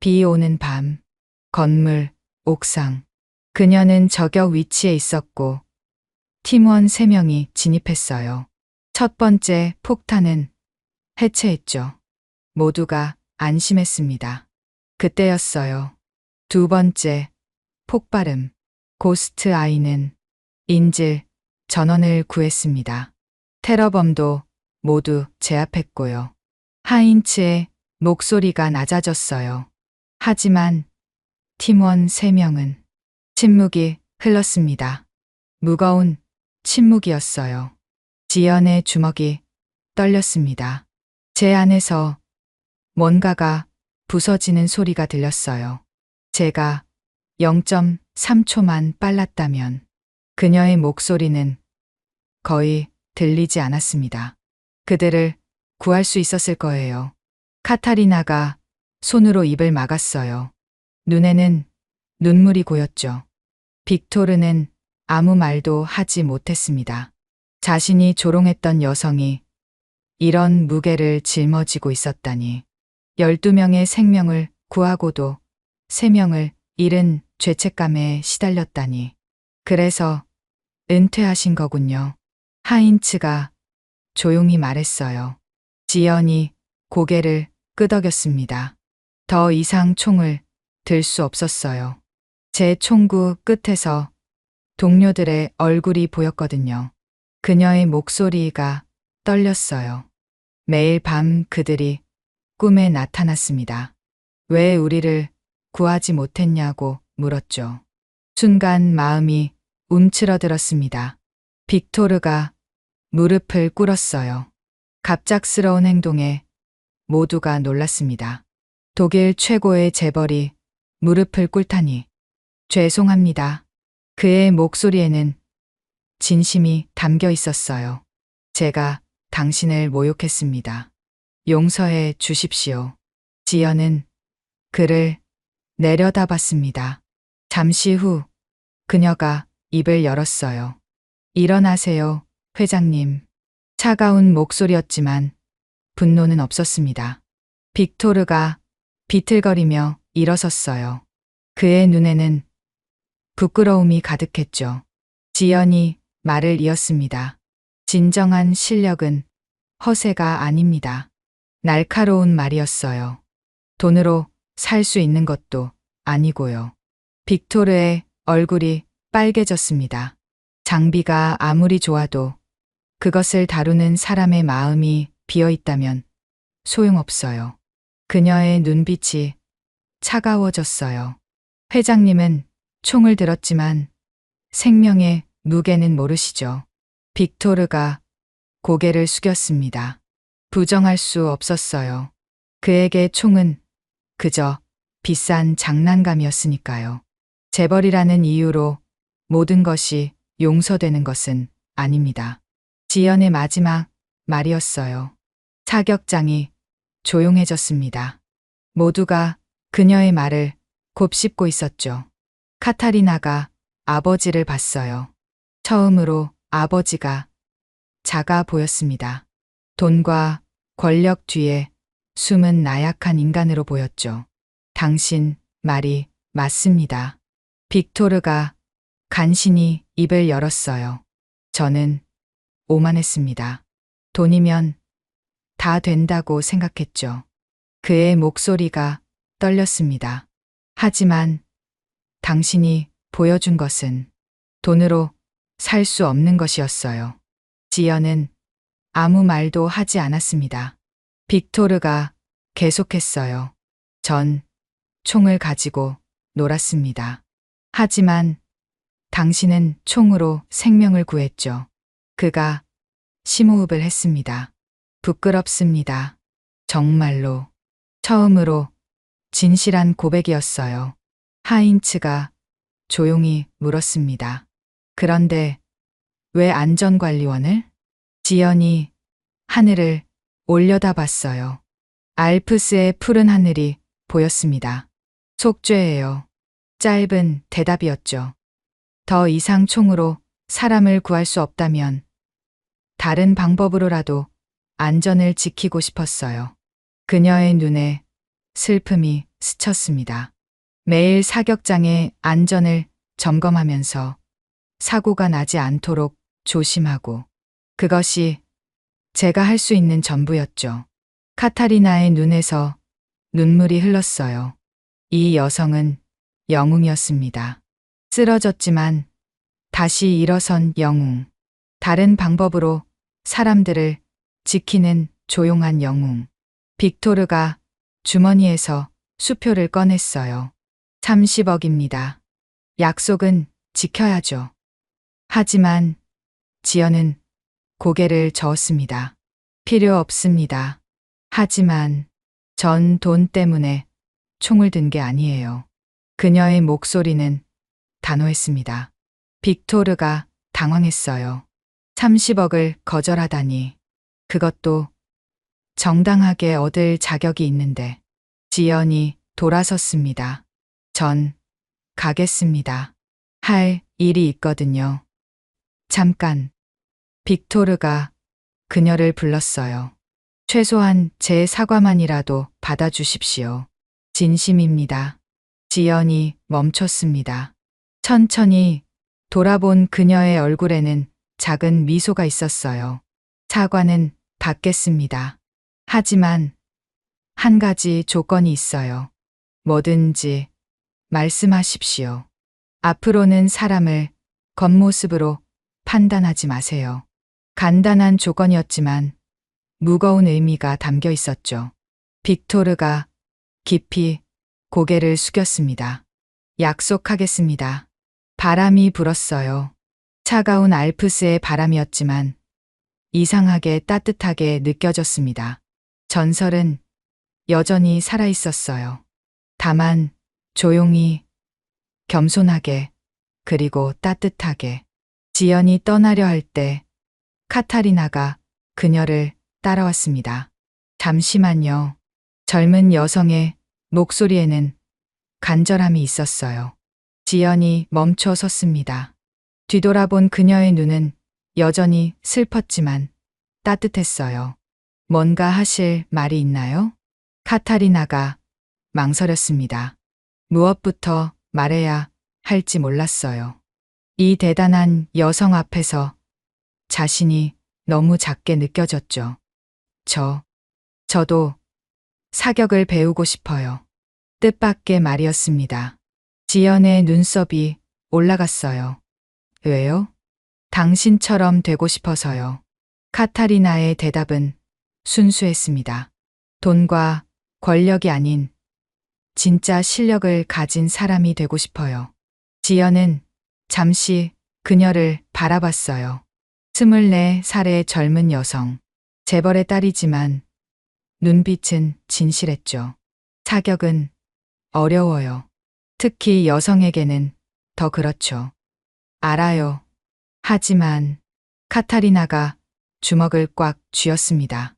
비 오는 밤, 건물, 옥상. 그녀는 저격 위치에 있었고 팀원 3명이 진입했어요. 첫 번째 폭탄은 해체했죠. 모두가 안심했습니다. 그때였어요. 두 번째 폭발음. 고스트 아이는 인질 전원을 구했습니다. 테러범도 모두 제압했고요. 하인츠의 목소리가 낮아졌어요. 하지만 팀원 3명은 침묵이 흘렀습니다. 무거운 침묵이었어요. 지연의 주먹이 떨렸습니다. 제 안에서 뭔가가 부서지는 소리가 들렸어요. 제가 0.3초만 빨랐다면 그녀의 목소리는 거의 들리지 않았습니다. 그들을 구할 수 있었을 거예요. 카타리나가 손으로 입을 막았어요. 눈에는 눈물이 고였죠. 빅토르는 아무 말도 하지 못했습니다. 자신이 조롱했던 여성이 이런 무게를 짊어지고 있었다니. 12명의 생명을 구하고도 3명을 잃은 죄책감에 시달렸다니. 그래서 은퇴하신 거군요. 하인츠가 조용히 말했어요. 지연이 고개를 끄덕였습니다. 더 이상 총을 들 수 없었어요. 제 총구 끝에서 동료들의 얼굴이 보였거든요. 그녀의 목소리가 떨렸어요. 매일 밤 그들이 꿈에 나타났습니다. 왜 우리를 구하지 못했냐고 물었죠. 순간 마음이 움츠러들었습니다. 빅토르가 무릎을 꿇었어요. 갑작스러운 행동에 모두가 놀랐습니다. 독일 최고의 재벌이 무릎을 꿇다니. 죄송합니다. 그의 목소리에는 진심이 담겨 있었어요. 제가 당신을 모욕했습니다. 용서해 주십시오. 지연은 그를 내려다봤습니다. 잠시 후 그녀가 입을 열었어요. 일어나세요, 회장님. 차가운 목소리였지만 분노는 없었습니다. 빅토르가 비틀거리며 일어섰어요. 그의 눈에는 부끄러움이 가득했죠. 지연이 말을 이었습니다. 진정한 실력은 허세가 아닙니다. 날카로운 말이었어요. 돈으로 살 수 있는 것도 아니고요. 빅토르의 얼굴이 빨개졌습니다. 장비가 아무리 좋아도 그것을 다루는 사람의 마음이 비어 있다면 소용없어요. 그녀의 눈빛이 차가워졌어요. 회장님은 총을 들었지만 생명의 무게는 모르시죠. 빅토르가 고개를 숙였습니다. 부정할 수 없었어요. 그에게 총은 그저 비싼 장난감이었으니까요. 재벌이라는 이유로 모든 것이 용서되는 것은 아닙니다. 지연의 마지막 말이었어요. 사격장이 조용해졌습니다. 모두가 그녀의 말을 곱씹고 있었죠. 카타리나가 아버지를 봤어요. 처음으로 아버지가 작아 보였습니다. 돈과 권력 뒤에 숨은 나약한 인간으로 보였죠. 당신 말이 맞습니다. 빅토르가 간신히 입을 열었어요. 저는 오만했습니다. 돈이면 다 된다고 생각했죠. 그의 목소리가 떨렸습니다. 하지만 당신이 보여준 것은 돈으로 살 수 없는 것이었어요. 지연은 아무 말도 하지 않았습니다. 빅토르가 계속했어요. 전 총을 가지고 놀았습니다. 하지만 당신은 총으로 생명을 구했죠. 그가 심호흡을 했습니다. 부끄럽습니다. 정말로 처음으로 진실한 고백이었어요. 하인츠가 조용히 물었습니다. 그런데 왜 안전관리원을? 지연이 하늘을 올려다봤어요. 알프스의 푸른 하늘이 보였습니다. 속죄예요. 짧은 대답이었죠. 더 이상 총으로 사람을 구할 수 없다면 다른 방법으로라도 안전을 지키고 싶었어요. 그녀의 눈에 슬픔이 스쳤습니다. 매일 사격장의 안전을 점검하면서 사고가 나지 않도록 조심하고 그것이 제가 할 수 있는 전부였죠. 카타리나의 눈에서 눈물이 흘렀어요. 이 여성은 영웅이었습니다. 쓰러졌지만 다시 일어선 영웅. 다른 방법으로 사람들을 지키는 조용한 영웅. 빅토르가 주머니에서 수표를 꺼냈어요. 30억입니다. 약속은 지켜야죠. 하지만 지연은 고개를 저었습니다. 필요 없습니다. 하지만 전 돈 때문에 총을 든 게 아니에요. 그녀의 목소리는 단호했습니다. 빅토르가 당황했어요. 30억을 거절하다니. 그것도 정당하게 얻을 자격이 있는데. 지연이 돌아섰습니다. 전 가겠습니다. 할 일이 있거든요. 잠깐. 빅토르가 그녀를 불렀어요. 최소한 제 사과만이라도 받아주십시오. 진심입니다. 지연이 멈췄습니다. 천천히 돌아본 그녀의 얼굴에는 작은 미소가 있었어요. 사과는 받겠습니다. 하지만 한 가지 조건이 있어요. 뭐든지 말씀하십시오. 앞으로는 사람을 겉모습으로 판단하지 마세요. 간단한 조건이었지만 무거운 의미가 담겨 있었죠. 빅토르가 깊이 고개를 숙였습니다. 약속하겠습니다. 바람이 불었어요. 차가운 알프스의 바람이었지만 이상하게 따뜻하게 느껴졌습니다. 전설은 여전히 살아 있었어요. 다만 조용히, 겸손하게, 그리고 따뜻하게. 지연이 떠나려 할 때 카타리나가 그녀를 따라왔습니다. 잠시만요. 젊은 여성의 목소리에는 간절함이 있었어요. 지연이 멈춰 섰습니다. 뒤돌아본 그녀의 눈은 여전히 슬펐지만 따뜻했어요. 뭔가 하실 말이 있나요? 카타리나가 망설였습니다. 무엇부터 말해야 할지 몰랐어요. 이 대단한 여성 앞에서 자신이 너무 작게 느껴졌죠. 저도 사격을 배우고 싶어요. 뜻밖의 말이었습니다. 지연의 눈썹이 올라갔어요. 왜요? 당신처럼 되고 싶어서요. 카타리나의 대답은 순수했습니다. 돈과 권력이 아닌 진짜 실력을 가진 사람이 되고 싶어요. 지연은 잠시 그녀를 바라봤어요. 24살의 젊은 여성, 재벌의 딸이지만 눈빛은 진실했죠. 사격은 어려워요. 특히 여성에게는 더 그렇죠. 알아요. 하지만 카타리나가 주먹을 꽉 쥐었습니다.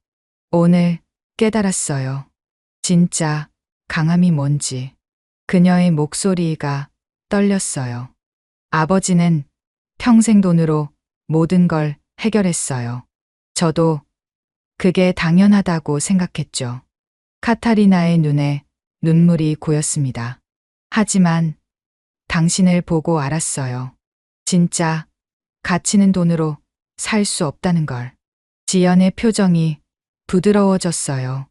오늘 깨달았어요. 진짜 강함이 뭔지. 그녀의 목소리가 떨렸어요. 아버지는 평생 돈으로 모든 걸 해결했어요. 저도 그게 당연하다고 생각했죠. 카타리나의 눈에 눈물이 고였습니다. 하지만 당신을 보고 알았어요. 진짜 가치는 돈으로 살 수 없다는 걸. 지연의 표정이 부드러워졌어요.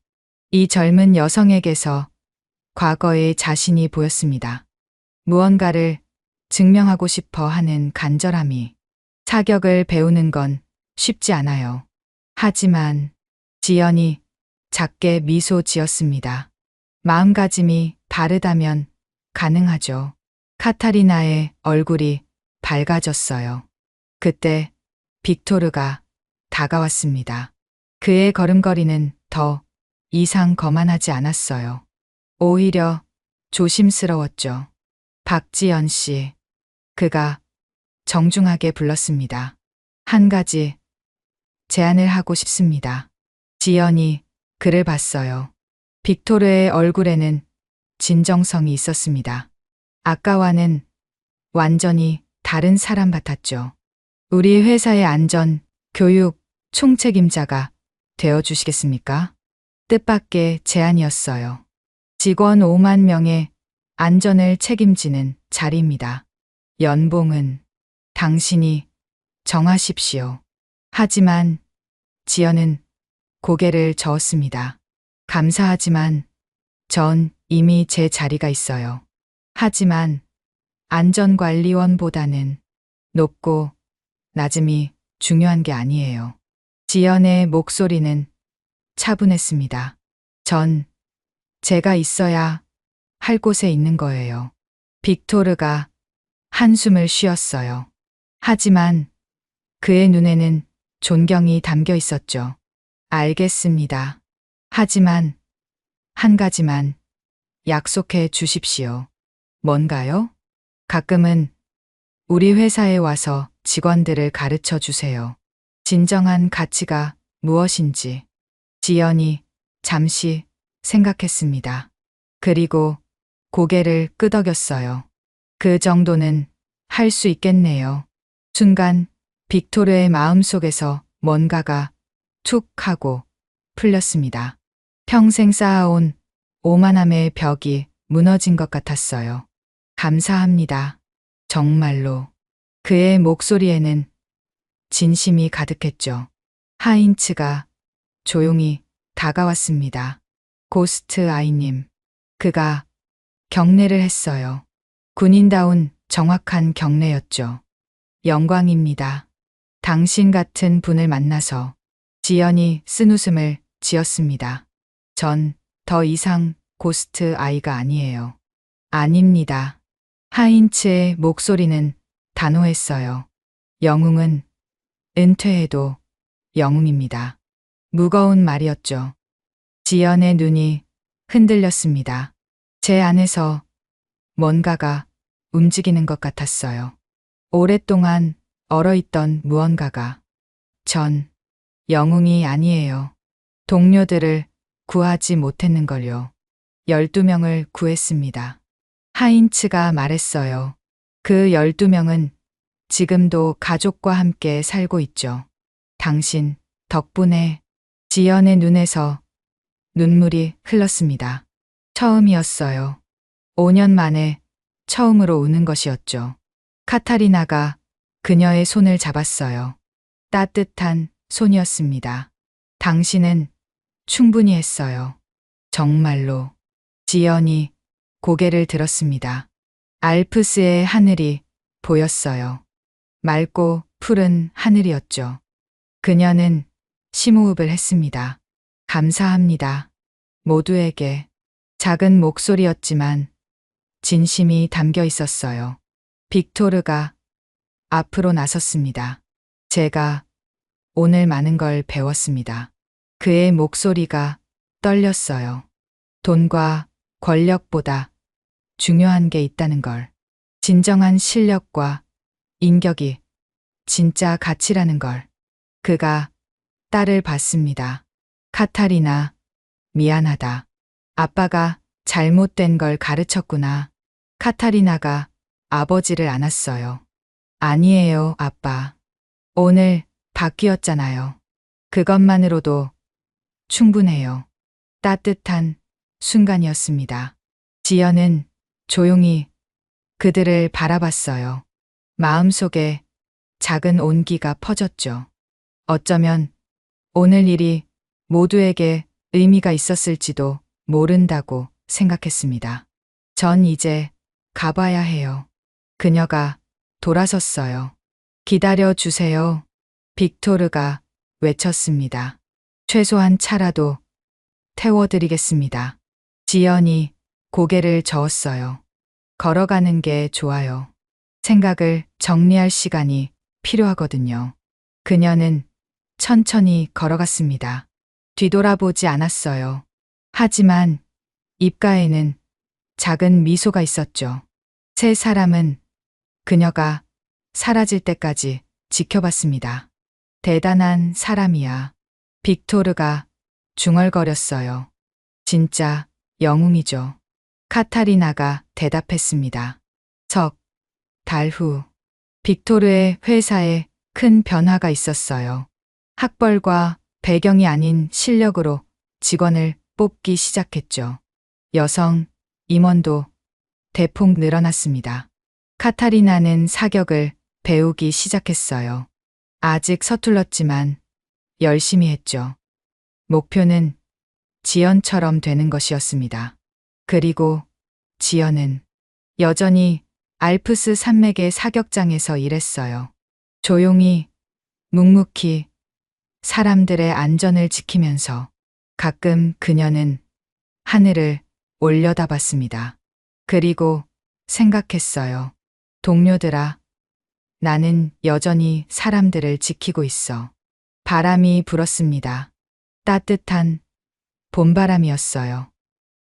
이 젊은 여성에게서 과거의 자신이 보였습니다. 무언가를 증명하고 싶어 하는 간절함이. 사격을 배우는 건 쉽지 않아요. 하지만 지연이 작게 미소 지었습니다. 마음가짐이 다르다면 가능하죠. 카타리나의 얼굴이 밝아졌어요. 그때 빅토르가 다가왔습니다. 그의 걸음걸이는 더 이상 거만하지 않았어요. 오히려 조심스러웠죠. 박지연 씨. 그가 정중하게 불렀습니다. 한 가지 제안을 하고 싶습니다. 지연이 그를 봤어요. 빅토르의 얼굴에는 진정성이 있었습니다. 아까와는 완전히 다른 사람 같았죠. 우리 회사의 안전, 교육, 총책임자가 되어주시겠습니까? 뜻밖의 제안이었어요. 직원 5만 명의 안전을 책임지는 자리입니다. 연봉은 당신이 정하십시오. 하지만 지연은 고개를 저었습니다. 감사하지만 전 이미 제 자리가 있어요. 하지만 안전관리원보다는 높고 낮음이 중요한 게 아니에요. 지연의 목소리는 차분했습니다. 전 제가 있어야 할 곳에 있는 거예요. 빅토르가 한숨을 쉬었어요. 하지만 그의 눈에는 존경이 담겨 있었죠. 알겠습니다. 하지만 한 가지만 약속해 주십시오. 뭔가요? 가끔은 우리 회사에 와서 직원들을 가르쳐 주세요. 진정한 가치가 무엇인지. 지연이 잠시 생각했습니다. 그리고 고개를 끄덕였어요. 그 정도는 할 수 있겠네요. 순간 빅토르의 마음속에서 뭔가가 툭 하고 풀렸습니다. 평생 쌓아온 오만함의 벽이 무너진 것 같았어요. 감사합니다. 정말로. 그의 목소리에는 진심이 가득했죠. 하인츠가 조용히 다가왔습니다. 고스트 아이님. 그가 경례를 했어요. 군인다운 정확한 경례였죠. 영광입니다. 당신 같은 분을 만나서. 지연이 쓴웃음을 지었습니다. 전 더 이상 고스트 아이가 아니에요. 아닙니다. 하인츠의 목소리는 단호했어요. 영웅은 은퇴해도 영웅입니다. 무거운 말이었죠. 지연의 눈이 흔들렸습니다. 제 안에서 뭔가가 움직이는 것 같았어요. 오랫동안 얼어있던 무언가가. 전 영웅이 아니에요. 동료들을 구하지 못했는걸요. 12명을 구했습니다. 하인츠가 말했어요. 그 12명은 지금도 가족과 함께 살고 있죠. 당신 덕분에. 지연의 눈에서 눈물이 흘렀습니다. 처음이었어요. 5년 만에 처음으로 우는 것이었죠. 카타리나가 그녀의 손을 잡았어요. 따뜻한 손이었습니다. 당신은 충분히 했어요. 정말로. 지연이 고개를 들었습니다. 알프스의 하늘이 보였어요. 맑고 푸른 하늘이었죠. 그녀는 심호흡을 했습니다. 감사합니다. 모두에게. 작은 목소리였지만 진심이 담겨 있었어요. 빅토르가 앞으로 나섰습니다. 제가 오늘 많은 걸 배웠습니다. 그의 목소리가 떨렸어요. 돈과 권력보다 중요한 게 있다는 걸. 진정한 실력과 인격이 진짜 가치라는 걸. 그가 딸을 봤습니다. 카타리나, 미안하다. 아빠가 잘못된 걸 가르쳤구나. 카타리나가 아버지를 안았어요. 아니에요, 아빠. 오늘 바뀌었잖아요. 그것만으로도 충분해요. 따뜻한 순간이었습니다. 지연은 조용히 그들을 바라봤어요. 마음속에 작은 온기가 퍼졌죠. 어쩌면 오늘 일이 모두에게 의미가 있었을지도 모른다고 생각했습니다. 전 이제 가봐야 해요. 그녀가 돌아섰어요. 기다려 주세요. 빅토르가 외쳤습니다. 최소한 차라도 태워드리겠습니다. 지연이 고개를 저었어요. 걸어가는 게 좋아요. 생각을 정리할 시간이 필요하거든요. 그녀는 천천히 걸어갔습니다. 뒤돌아보지 않았어요. 하지만 입가에는 작은 미소가 있었죠. 세 사람은 그녀가 사라질 때까지 지켜봤습니다. 대단한 사람이야. 빅토르가 중얼거렸어요. 진짜 영웅이죠. 카타리나가 대답했습니다. 석 달 후, 빅토르의 회사에 큰 변화가 있었어요. 학벌과 배경이 아닌 실력으로 직원을 뽑기 시작했죠. 여성 임원도 대폭 늘어났습니다. 카타리나는 사격을 배우기 시작했어요. 아직 서툴렀지만 열심히 했죠. 목표는 지연처럼 되는 것이었습니다. 그리고 지연은 여전히 알프스 산맥의 사격장에서 일했어요. 조용히, 묵묵히 사람들의 안전을 지키면서. 가끔 그녀는 하늘을 올려다봤습니다. 그리고 생각했어요. 동료들아, 나는 여전히 사람들을 지키고 있어. 바람이 불었습니다. 따뜻한 봄바람이었어요.